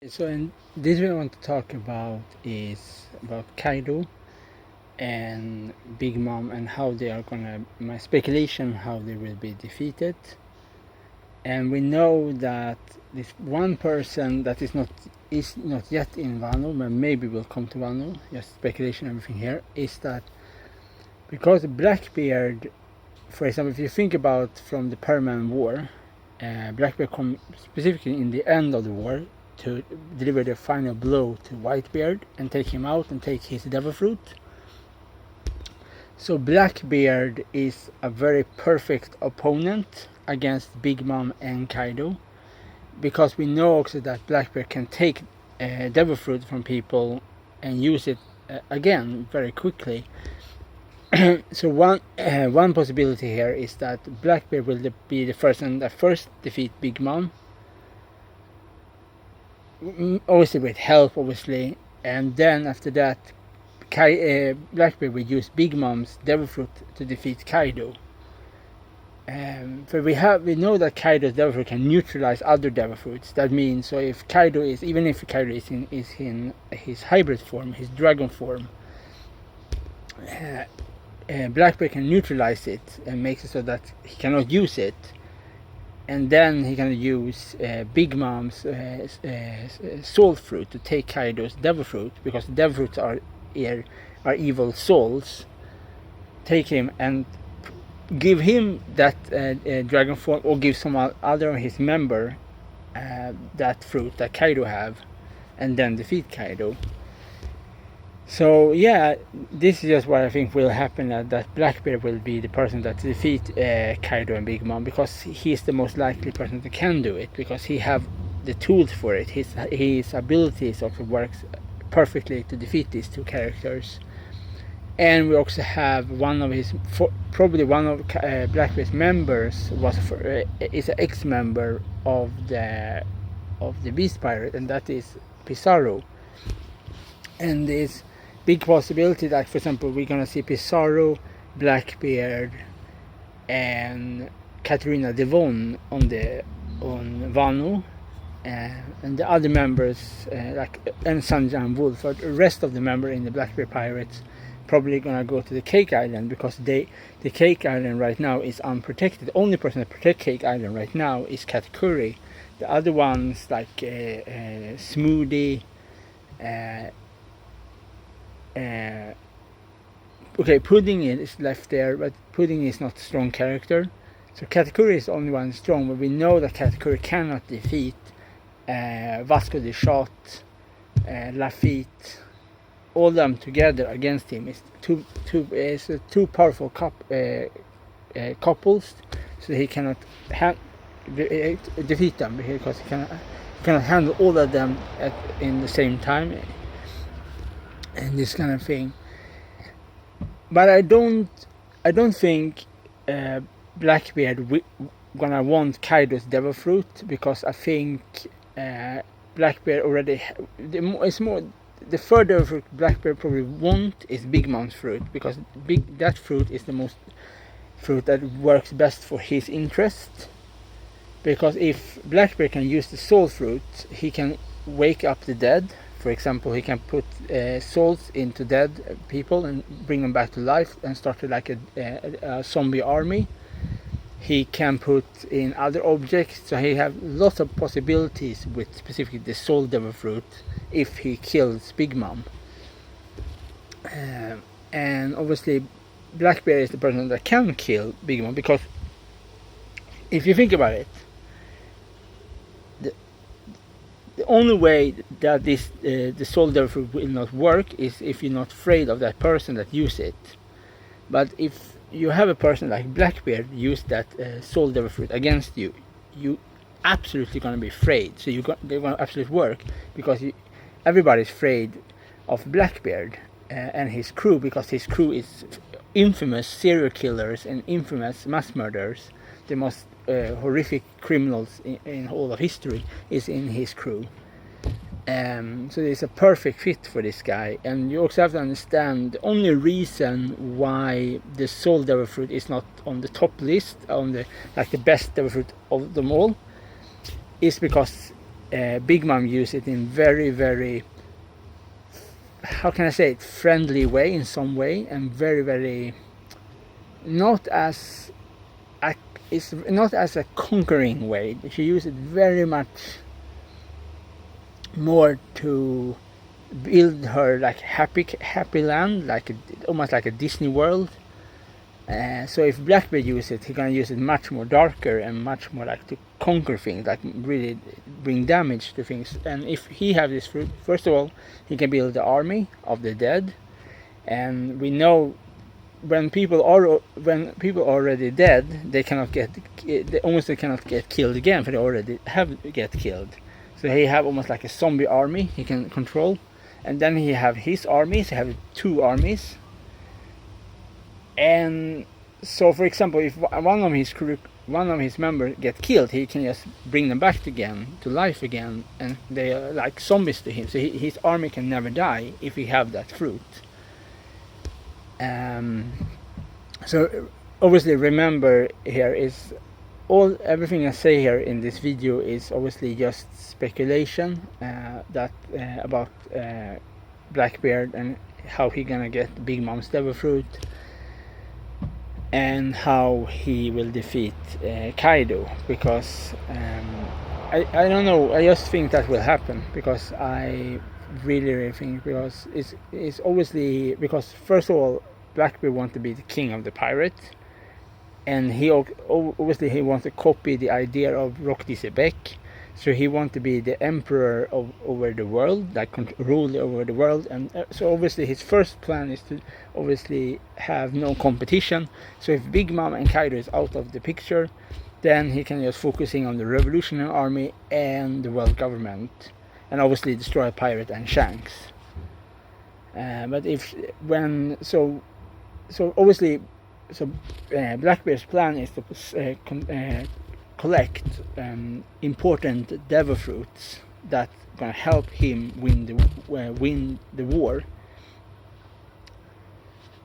So in this video I want to talk about is about Kaido and Big Mom and how they are gonna, my speculation, how they will be defeated. And we know that this one person that is not yet in Wano, but maybe will come to Wano, just speculation, everything here, is that because Blackbeard, for example, if you think about from the Perman War, Blackbeard come specifically in the end of the war to deliver the final blow to Whitebeard and take him out and take his devil fruit. So Blackbeard is a very perfect opponent against Big Mom and Kaido, because we know also that Blackbeard can take devil fruit from people and use it again very quickly. So one possibility here is that Blackbeard will be the person that first defeat Big Mom, obviously with help, obviously, and then after that Blackbeard will use Big Mom's devil fruit to defeat Kaido. But we know that Kaido's devil fruit can neutralize other devil fruits. That means, so if Kaido is in his hybrid form, his dragon form, Blackbeard can neutralize it and makes it so that he cannot use it. And then he can use Big Mom's soul fruit to take Kaido's devil fruit, because the devil fruits are evil souls. Take him and give him that dragon form, or give some other of his member that fruit that Kaido have, and then defeat Kaido. So yeah, this is just what I think will happen, that Blackbeard will be the person that defeat Kaido and Big Mom, because he is the most likely person that can do it, because he have the tools for it. His abilities also works perfectly to defeat these two characters. And we also have probably one of Blackbeard's members is an ex-member of the Beast Pirate, and that is Pizarro. And this big possibility that, for example, we're gonna see Pizarro, Blackbeard, and Katarina Devon on Wano, and the other members and Sanjay Wolf. For the rest of the members in the Blackbeard Pirates probably gonna go to the Cake Island, because the Cake Island right now is unprotected. The only person that protect Cake Island right now is Katakuri. The other ones like Smoothie. Okay, Pudding is left there, but Pudding is not a strong character. So Katakuri is the only one strong, but we know that Katakuri cannot defeat Vasco de Shot, Lafitte. All of them together against him is two powerful couples, so he cannot defeat them, because he cannot handle all of them in the same time, and this kind of thing. But I don't think Blackbeard gonna want Kaido's devil fruit, because I think Blackbeard already it's more. The further fruit Blackbeard probably want is Big Mom's fruit, because that fruit is the most fruit that works best for his interest. Because if Blackbeard can use the soul fruit, he can wake up the dead. For example, he can put souls into dead people and bring them back to life and start like a zombie army. He can put in other objects, so he have lots of possibilities with specifically the soul devil fruit if he kills Big Mom. And obviously Blackbeard is the person that can kill Big Mom, because if you think about it, the only way that the soul devil fruit will not work is if you're not afraid of that person that use it. But if you have a person like Blackbeard use that soul devil fruit against you, you absolutely gonna be afraid. So they're gonna absolutely work, because everybody's afraid of Blackbeard and his crew, because his crew is infamous serial killers and infamous mass murderers. The most horrific criminals in all of history is in his crew. So it's a perfect fit for this guy. And you also have to understand the only reason why the soul devil fruit is not on the top list, on the best devil fruit of them all, is because Big Mom used it in very, very, how can I say it, friendly way in some way, and very, very, it's not as a conquering way. She used it very much more to build her like happy land, almost like a Disney World. So if Blackbeard uses it, he's gonna use it much more darker and much more like to conquer things, like really bring damage to things. And if he have this fruit, first of all, he can build the army of the dead. And we know when people are already dead, they almost cannot get killed again, for they already get killed. So he have almost like a zombie army he can control, and then he have his armies. He have 2 armies. And so, for example, if one of his members get killed, he can just bring them back again to life again, and they are like zombies to him. So his army can never die if he have that fruit. So obviously, remember here is everything I say here in this video is obviously just speculation about Blackbeard and how he gonna get Big Mom's devil fruit, and how he will defeat Kaido, because I don't know, I just think that will happen, because I really think, because it's obviously, because first of all, Blackbeard wants to be the king of the pirates, and he obviously he wants to copy the idea of Rock Disebek. So he wants to be the emperor over the world, like rule over the world. And so obviously his first plan is to obviously have no competition. So if Big Mom and Kaido is out of the picture, then he can just focusing on the revolutionary army and the world government, and obviously destroy Pirate and Shanks. But Blackbeard's plan is to collect important devil fruits that gonna help him win the war.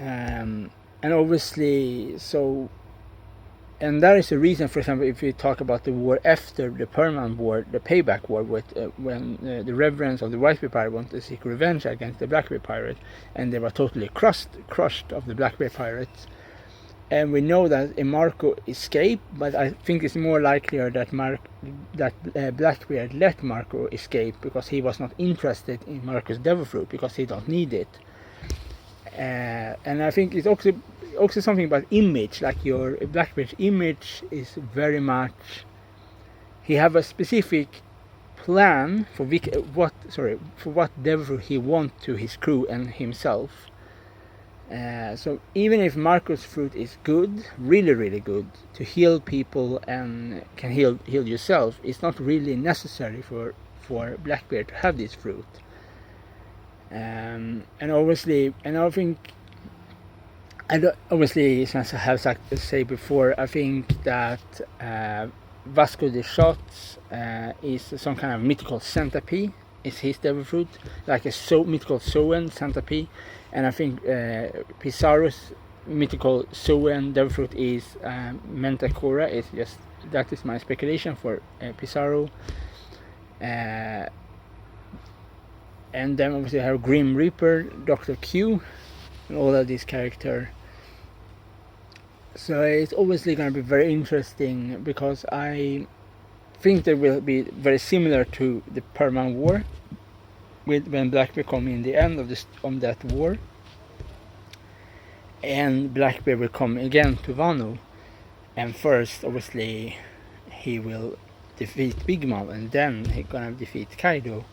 And obviously, and that is the reason, for example, if we talk about the war after the permanent war, the payback war, with when the reverends of the Whitebeard pirate wanted to seek revenge against the Blackbeard pirate, and they were totally crushed of the Blackbeard pirates. And we know that Marco escaped, but I think it's more likelier that Blackbeard let Marco escape, because he was not interested in Marco's devil fruit, because he don't need it. And I think it's also something about image, like your Blackbeard's image is very much, he have a specific plan for what devil fruit he wants to his crew and himself. So even if Marco's fruit is good, really, really good, to heal people and can heal yourself, it's not really necessary for Blackbeard to have this fruit. And obviously, and I think, obviously, as I have said before, I think that Vasco de Shots is some kind of mythical centipede, is his devil fruit, like a mythical Soen centipede. And I think Pizarro's mythical Soen devil fruit is Mentacora. It's just, that is my speculation for Pizarro. And then obviously I have Grim Reaper, Dr. Q, and all of these characters. So it's obviously going to be very interesting, because I think they will be very similar to the Perman War, when Blackbeard come in the end of that war, and Blackbeard will come again to Wano, and first obviously he will defeat Big Mom, and then he's gonna defeat Kaido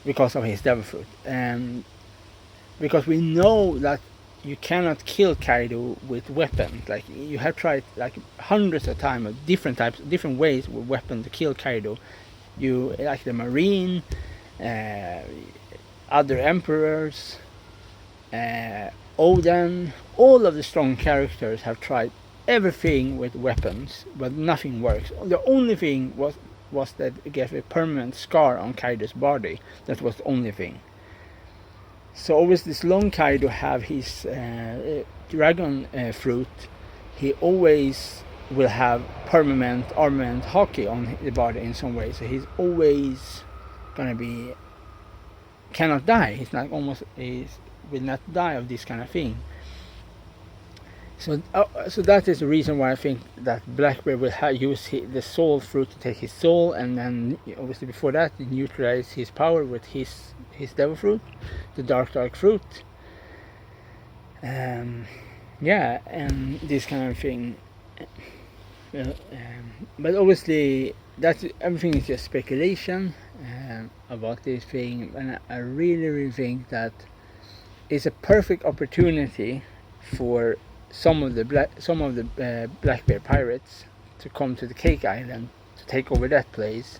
because of his devil fruit, and because we know that you cannot kill Kaido with weapons. Like, you have tried like hundreds of times of different ways with weapons to kill Kaido. You, like the Marine, other emperors, Odin, all of the strong characters have tried everything with weapons, but nothing works. The only thing was that it gave a permanent scar on Kaido's body. That was the only thing. So always this long Kaido have his dragon fruit. He always will have permanent armament hockey on the body in some way. So he's always gonna be cannot die. He's not almost will not die of this kind of thing. So that is the reason why I think that Blackbeard will use the soul fruit to take his soul, and then obviously before that he neutralize his power with his devil fruit, the dark fruit. Yeah, and this kind of thing. But obviously everything is just speculation about this thing, and I really think that it's a perfect opportunity for some of the Blackbeard pirates to come to the Cake Island to take over that place.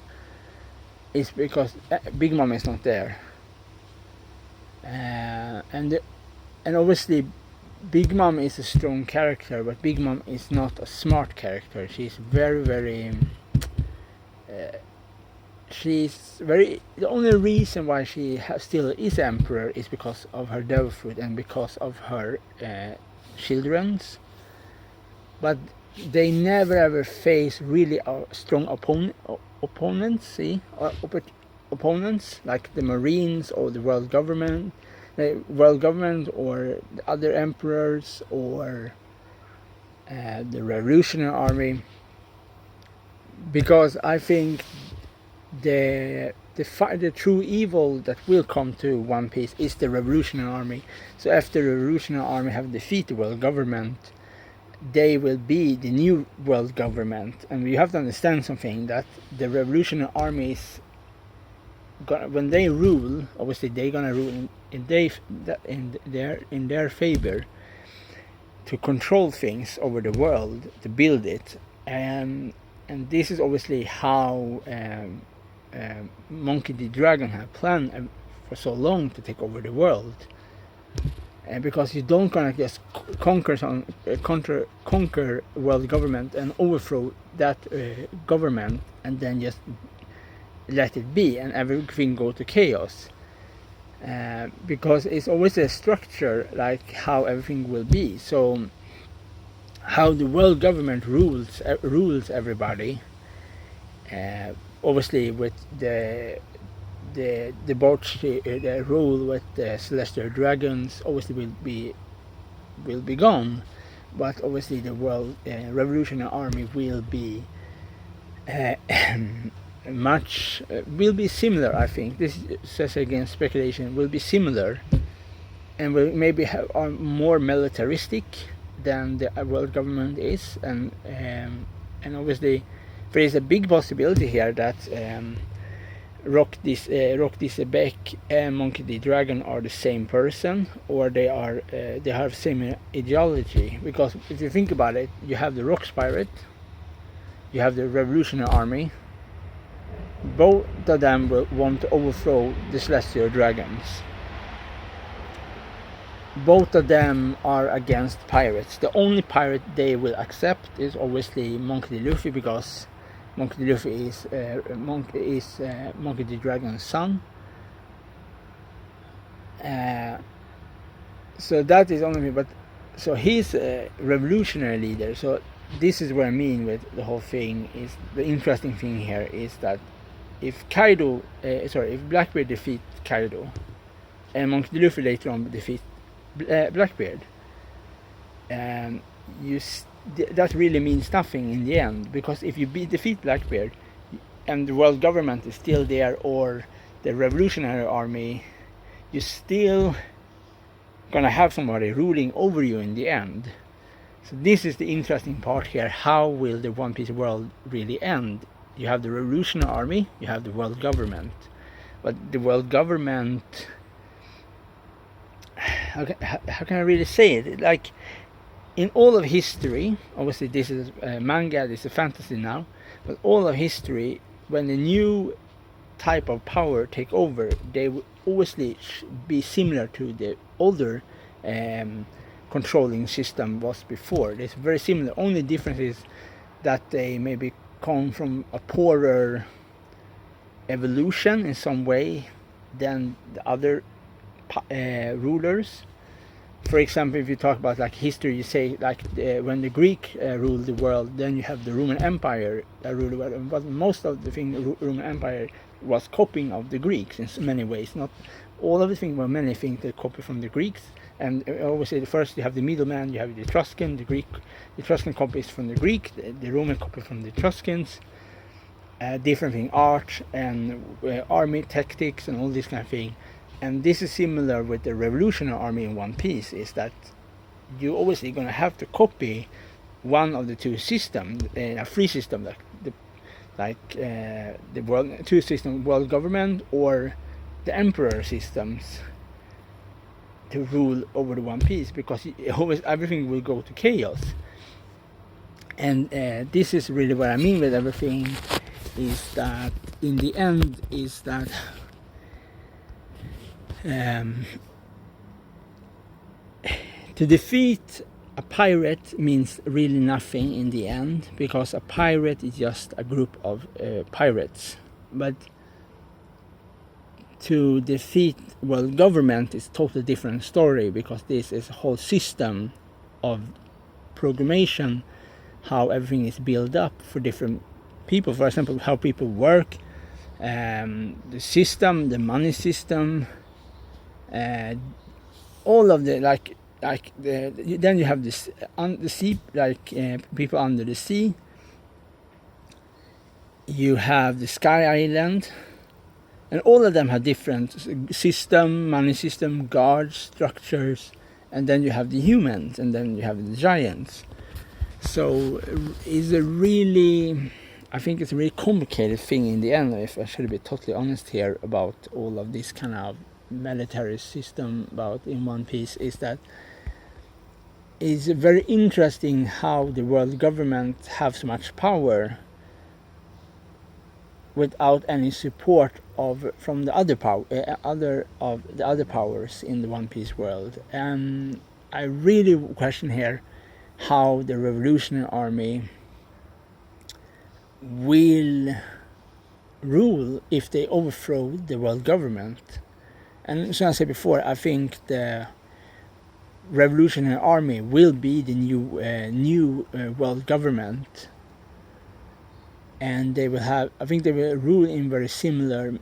Is because Big Mom is not there, and obviously Big Mom is a strong character, but Big Mom is not a smart character. She's very the only reason why she still is emperor is because of her devil fruit and because of her children's, but they never ever face really strong opponents like the Marines or the world government or the other emperors or the revolutionary army, because I think the true evil that will come to One Piece is the revolutionary army. So after the revolutionary army have defeated the world government, they will be the new world government. And you have to understand something, that the revolutionary armies, when they rule, obviously they're gonna rule in their favor to control things over the world, to build it, and this is obviously how Monkey D. Dragon have planned for so long to take over the world, and because you don't gonna just conquer world government and overthrow that government and then just let it be and everything go to chaos, because it's always a structure like how everything will be. So how the world government rules everybody, obviously with the rule with the celestial dragons obviously will be gone, but obviously the world revolutionary army will be will be similar. I think this says again speculation, will be similar, and will maybe are more militaristic than the world government is, and obviously there is a big possibility here that Rock this Beck and Monkey D. Dragon are the same person, or they have same ideology. Because if you think about it, you have the Rocks pirate, you have the revolutionary army. Both of them will want to overthrow the celestial dragons. Both of them are against pirates. The only pirate they will accept is obviously Monkey D. Luffy, because Monkey D. Luffy is Monkey D. Dragon's son. So that is only me. But so he's a revolutionary leader. So this is what I mean with the whole thing. Is the interesting thing here is that if Blackbeard defeat Kaido, and Monkey D. Luffy later on defeat Blackbeard, that really means nothing in the end, because if you defeat Blackbeard and the world government is still there, or the revolutionary army, you're still gonna have somebody ruling over you in the end. So this is the interesting part here. How will the One Piece world really end? You have the revolutionary army, you have the world government, but the world government, how can I really say it? Like, in all of history, obviously this is manga, this is fantasy now, but all of history, when a new type of power take over, they will obviously be similar to the older controlling system was before. It's very similar. Only difference is that they maybe come from a poorer evolution in some way than the other rulers. for example, if you talk about like history, you say like when the Greek ruled the world, then you have the Roman Empire that ruled the world. But most of the thing, the Roman Empire was copying of the Greeks in many ways. Not all of the things, but many things they copy from the Greeks. And I always say, first you have the middleman, you have the Etruscan, the Etruscan copies from the Greek, the Roman copy from the Etruscans. Different thing, art and army tactics and all this kind of thing. And this is similar with the revolutionary army in One Piece, is that you obviously going to have to copy one of the two systems, a free system the world two system, world government or the emperor systems, to rule over the One Piece, because always everything will go to chaos. And this is really what I mean with everything, is that in the end is that to defeat a pirate means really nothing in the end, because a pirate is just a group of pirates. But to defeat world government is totally different story, because this is a whole system of programmation, how everything is built up for different people. For example, how people work, the system, the money system, all of the then you have this the sea, people under the sea. You have the Sky Island, and all of them have different system, money system, guards, structures, and then you have the humans, and then you have the giants. So it's I think it's a really complicated thing in the end, if I should be totally honest here about all of this kind of military system about in One Piece, is that it's very interesting how the world government have so much power without any support from the other powers in the One Piece world. And I really question here how the revolutionary army will rule if they overthrow the world government. And as I said before, I think the revolutionary army will be the new world government, and they will have, I think they will rule in very similar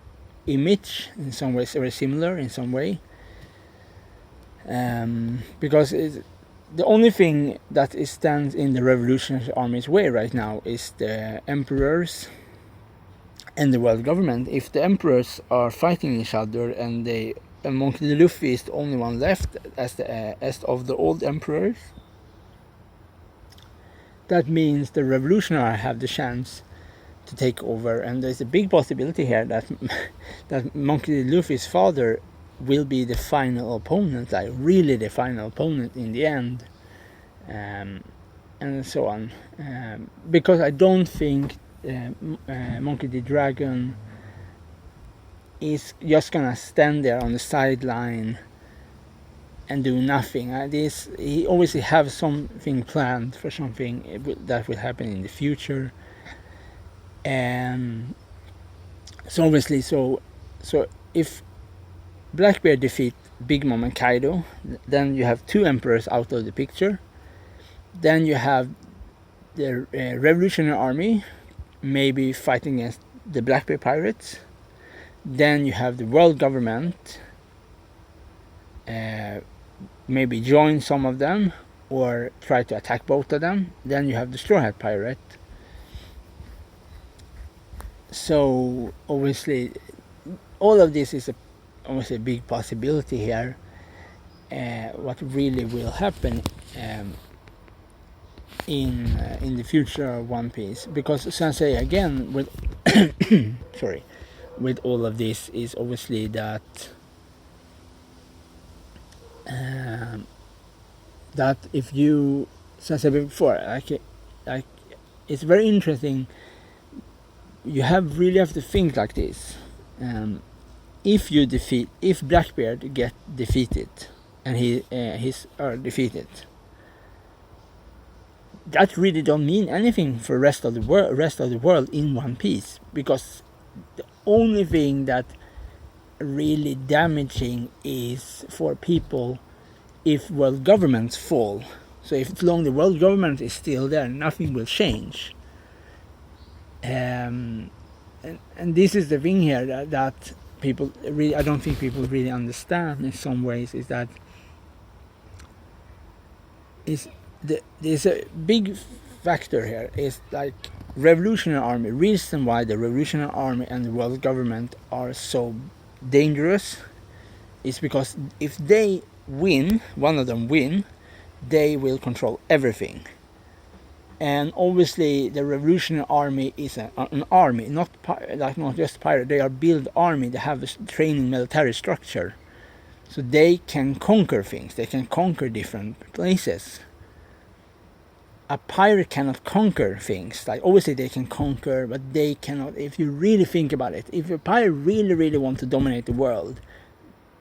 image, in some ways very similar in some way, because the only thing that stands in the revolutionary army's way right now is the emperors and the world government. If the emperors are fighting each other and Monkey D. Luffy is the only one left as of the old emperors, that means the revolutionary have the chance to take over, and there's a big possibility here that Monkey D. Luffy's father will be the final opponent, like really the final opponent in the end, and so on, because I don't think Monkey D. Dragon is just gonna stand there on the sideline and do nothing. He obviously have something planned for something that will happen in the future, and so obviously, so if Blackbeard defeat Big Mom and Kaido, then you have two emperors out of the picture. Then you have the revolutionary army maybe fighting against the Blackbeard pirates. Then you have the world government maybe join some of them or try to attack both of them. Then you have the Straw Hat pirate. So obviously all of this is obviously a big possibility here. What really will happen in the future of One Piece, because Sensei again with with all of this is obviously that that if you, as I said before, like it's very interesting. You really have to think like this. If Blackbeard get defeated and he's defeated, that really don't mean anything for rest of the world in One Piece, because the only thing that really damaging is for people if world governments fall. So if as long the world government is still there, nothing will change. And this is the thing here that people really, I don't think people really understand in some ways, is that there's a big factor here is like revolutionary army. Reason why the revolutionary army and the world government are so dangerous is because if they win, one of them win, they will control everything. And obviously the revolutionary army is an army, not just pirate. They are built army. They have a training military structure, so they can conquer things. They can conquer different places. A pirate cannot conquer things. Like obviously they can conquer, but they cannot. If you really think about it, if a pirate really wants to dominate the world,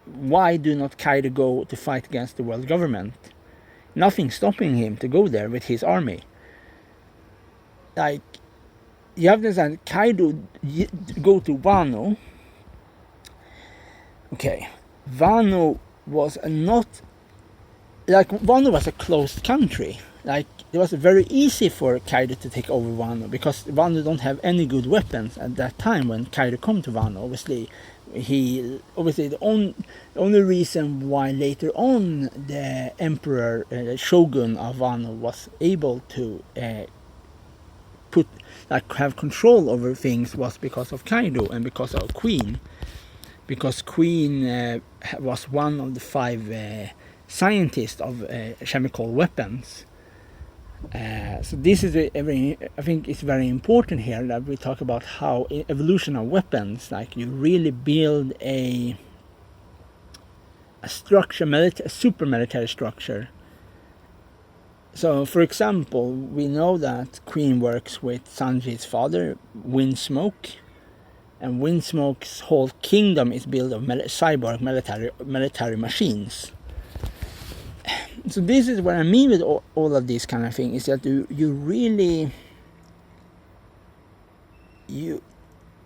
why do not Kaido go to fight against the world government? Nothing stopping him to go there with his army. Like, you have to understand, Kaido go to Wano. Okay, Wano was Wano was a closed country. Like, it was very easy for Kaido to take over Wano because Wano don't have any good weapons at that time when Kaido come to Wano. Obviously the only reason why later on the emperor, the shogun of Wano, was able to have control over things was because of Kaido and because of Queen. Because Queen was one of the 5 scientists of chemical weapons. So this is I think it's very important here that we talk about how evolution of weapons, like you really build a structure, a super military structure. So, for example, we know that Queen works with Sanji's father, Windsmoke, and Windsmoke's whole kingdom is built of cyborg military machines. So this is what I mean with all of these kind of things, is that you really,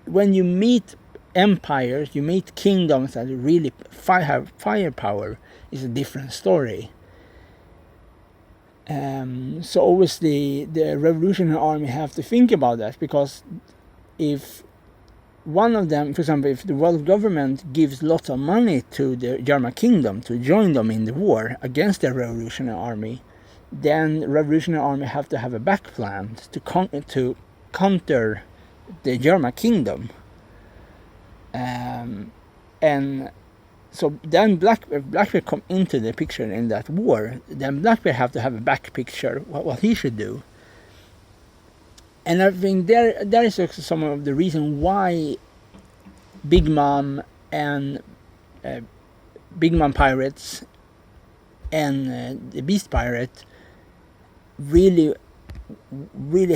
when you meet empires, you meet kingdoms that really have firepower, is a different story. So obviously the revolutionary army have to think about that, because if one of them, for example, if the world government gives lots of money to the German kingdom to join them in the war against the revolutionary army, then the revolutionary army have to have a back plan to counter the German kingdom. And so then Blackbeard come into the picture in that war. Then Blackbeard have to have a back picture what he should do. And I think there is also some of the reason why Big Mom and Big Mom pirates and the Beast Pirate really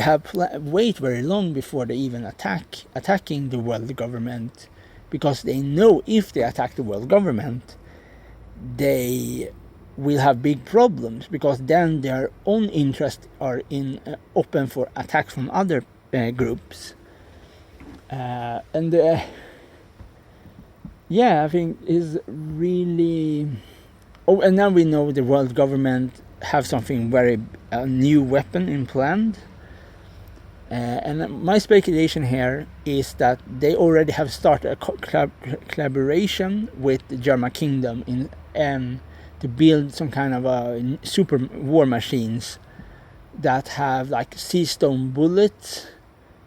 have wait very long before they even attacking the world government, because they know if they attack the world government, they will have big problems, because then their own interests are open for attacks from other groups. I think is really. Oh, and now we know the world government have something a new weapon planned. And my speculation here is that they already have started a collaboration with the German kingdom to build some kind of a super war machines that have like sea stone bullets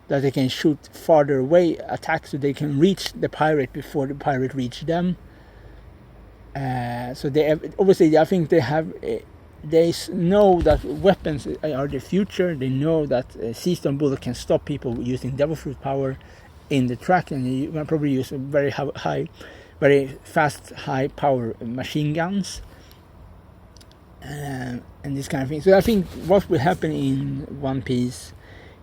that they can shoot farther away attacks, so they can reach the pirate before the pirate reach them. So they obviously, I think they know that weapons are the future. They know that sea stone bullet can stop people using devil fruit power in the track, and you can probably use a very fast, high power machine guns. And this kind of thing. So I think what will happen in One Piece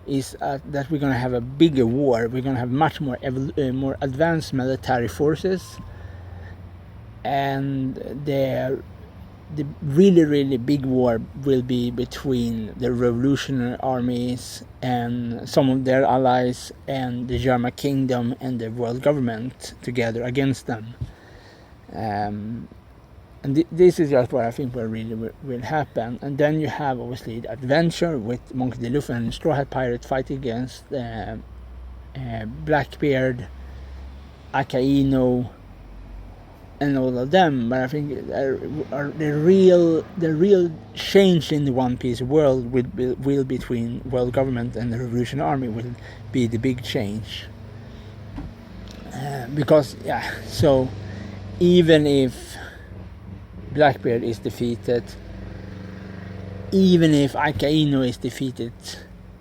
is that we're going to have a bigger war. We're going to have much more advanced military forces, and the really big war will be between the revolutionary armies and some of their allies and the German kingdom and the world government together against them. and this is just what I think will really will happen. And then you have obviously the adventure with Monkey D. Luffy and Straw Hat Pirate fighting against Blackbeard, Akainu, and all of them. But I think the real change in the One Piece world will between world government and the Revolutionary Army will be the big change. Because so even if Blackbeard is defeated, even if Akainu is defeated,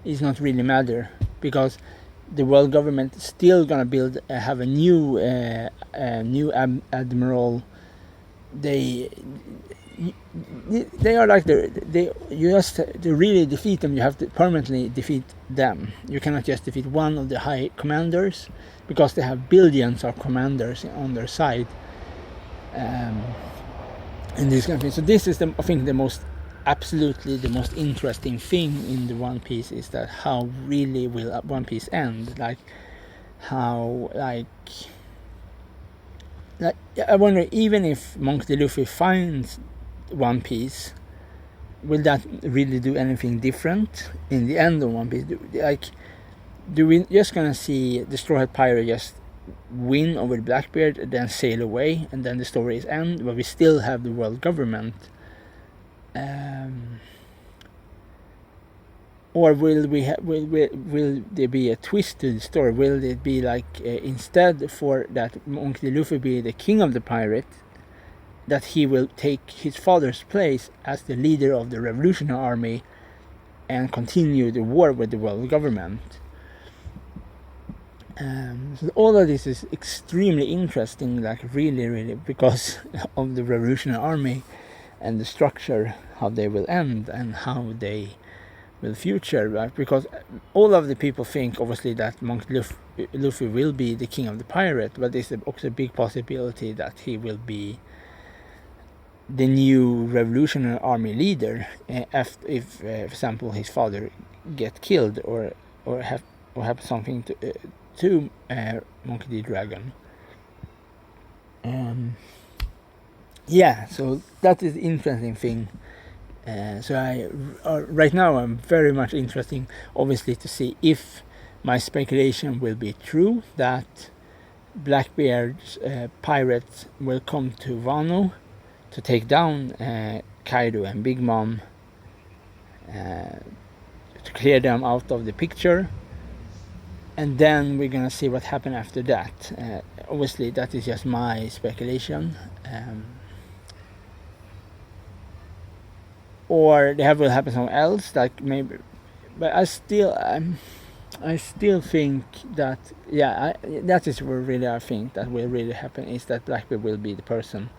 it's not really matter, because the world government is still gonna have a new admiral. They are like you just to really defeat them, you have to permanently defeat them. You cannot just defeat one of the high commanders, because they have billions of commanders on their side. And this kind of thing. So this is I think absolutely the most interesting thing in the One Piece, is that how really will One Piece end? Like how I wonder, even if Monk D. Luffy finds One Piece, will that really do anything different in the end of One Piece? Do we just gonna see the Straw Hat Pirate just win over Blackbeard and then sail away, and then the story is end, but we still have the world government? Or will there be a twist to the story? Will it be like instead for that Monkey D. Luffy be the king of the pirate, that he will take his father's place as the leader of the Revolutionary Army and continue the war with the world government? So all of this is extremely interesting, like really, because of the Revolutionary Army and the structure, how they will end and how they will future, right? Because all of the people think obviously that Monk Luffy will be the king of the pirate, but there's also a big possibility that he will be the new Revolutionary Army leader if for example his father get killed or have something to Monkey D. Dragon. So that is the interesting thing. So right now I'm very much interested, obviously, to see if my speculation will be true, that Blackbeard's pirates will come to Wano to take down Kaido and Big Mom, to clear them out of the picture, and then we're gonna see what happens after that. Obviously that is just my speculation. Or they will happen somewhere else, like maybe, but I still think that that is where really I think that will really happen, is that Blackbeard will be the person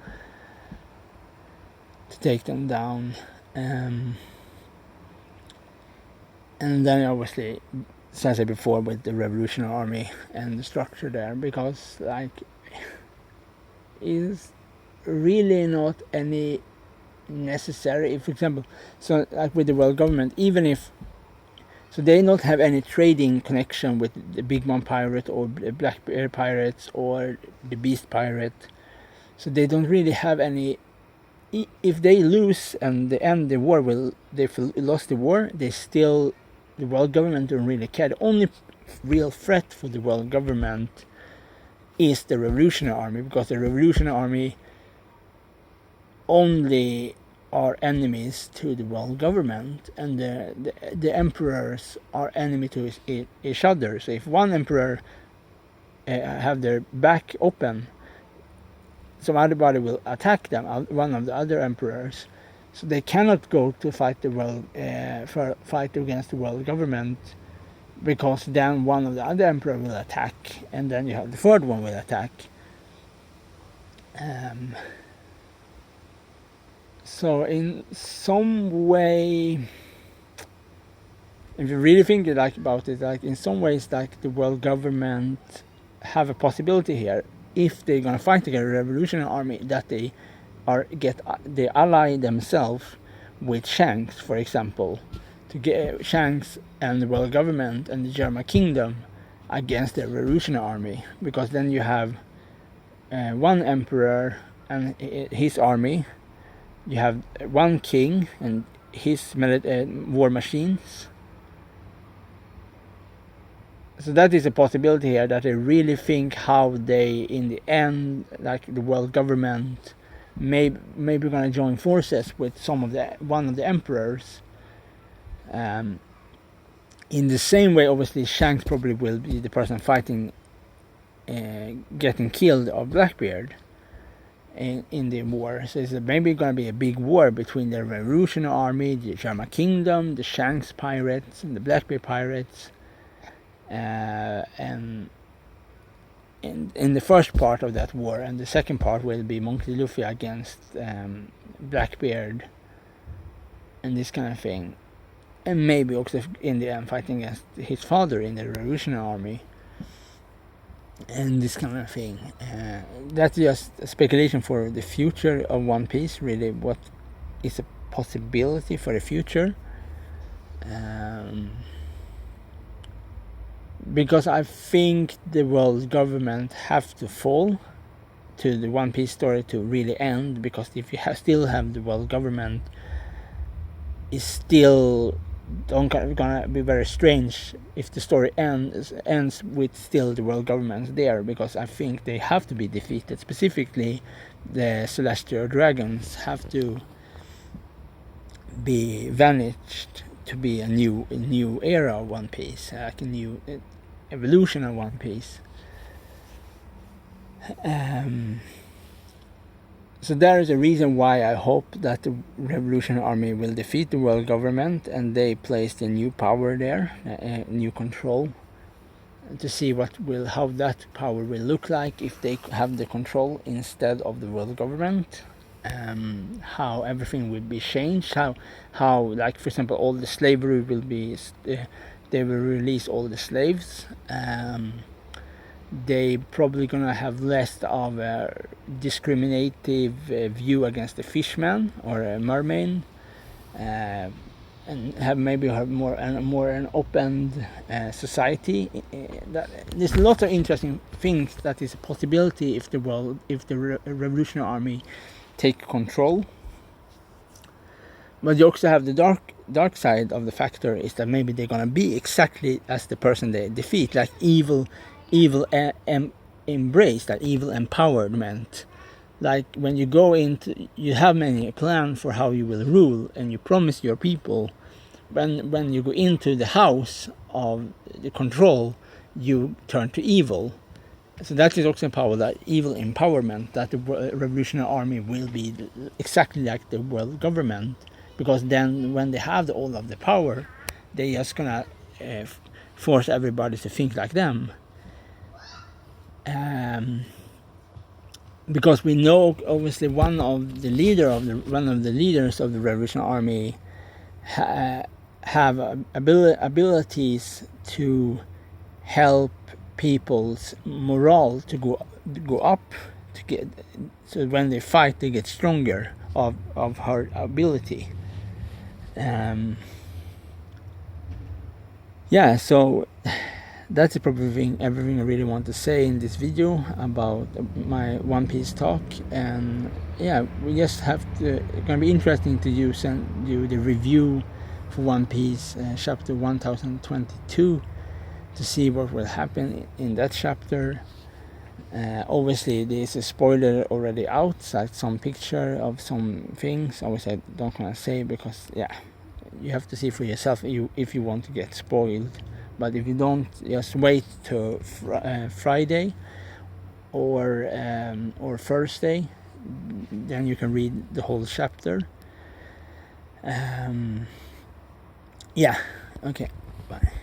to take them down, and then obviously, as I said before, with the Revolutionary Army and the structure there, because like is really not any necessary. If, for example, so like with the world government, even if so they don't have any trading connection with the Big Mom pirate or the Blackbeard pirates or the Beast pirate, so they don't really have any. If they lose and they end the war, they lost the war, the world government don't really care. The only real threat for the world government is the Revolutionary Army, because the Revolutionary Army only are enemies to the world government, and the emperors are enemy to each other. So if one emperor have their back open, some other body will attack them, one of the other emperors. So they cannot go to fight fight against the world government, because then one of the other emperor will attack, and then you have the third one will attack. So in some way, if you really think about it, like in some ways, like the world government have a possibility here, if they're gonna fight against the Revolutionary Army, that they ally themselves with Shanks, for example, to get Shanks and the world government and the German kingdom against the Revolutionary Army, because then you have one emperor and his army. You have one king and his war machines. So that is a possibility here, that they really think how they, in the end, like the world government, maybe going to join forces with one of the emperors. In the same way, obviously, Shanks probably will be the person fighting, getting killed of Blackbeard in the war. So it's maybe going to be a big war between the revolutionary army, the German kingdom, the Shanks pirates, and the Blackbeard pirates. And in the first part of that war, and the second part will be Monkey Luffy against Blackbeard and this kind of thing, and maybe also in the end fighting against his father in the revolutionary army and this kind of thing. That's just a speculation for the future of One Piece, really what is a possibility for the future. Because I think the world government have to fall to the One Piece story to really end, because if you still have the world government, is still gonna be very strange if the story ends with still the world government there, because I think they have to be defeated. Specifically, the celestial dragons have to be vanished to be a new era of One Piece, like a new evolution of One Piece. So there is a reason why I hope that the revolutionary army will defeat the world government and they place the new power there, new control, to see how that power will look like if they have the control instead of the world government. How everything will be changed, how like for example all the slavery will be, they will release all the slaves. They probably gonna have less of a discriminative view against the fishman or a mermaid, and have more an open society. There's a lot of interesting things that is a possibility if the revolutionary army take control. But you also have the dark side of the factor, is that maybe they're gonna be exactly as the person they defeat, like evil embrace, that evil empowerment. Like when you go into, you have many plans for how you will rule, and you promise your people. When you go into the house of the control, you turn to evil. So that is also power, that evil empowerment, that the revolutionary army will be exactly like the world government, because then when they have all of the power, they're just gonna force everybody to think like them. Because we know obviously one of the leaders of the revolutionary army have abilities to help people's morale to go up, to get, so when they fight they get stronger of her ability. So that's probably everything I really want to say in this video about my One Piece talk. And we just have to, it's gonna be interesting to do the review for One Piece chapter 1022 to see what will happen in that chapter. Obviously there's a spoiler already out, like some picture of some things. Obviously I don't want to say, because you have to see for yourself if you want to get spoiled. But if you don't, just wait to Friday or Thursday, then you can read the whole chapter. Okay, bye.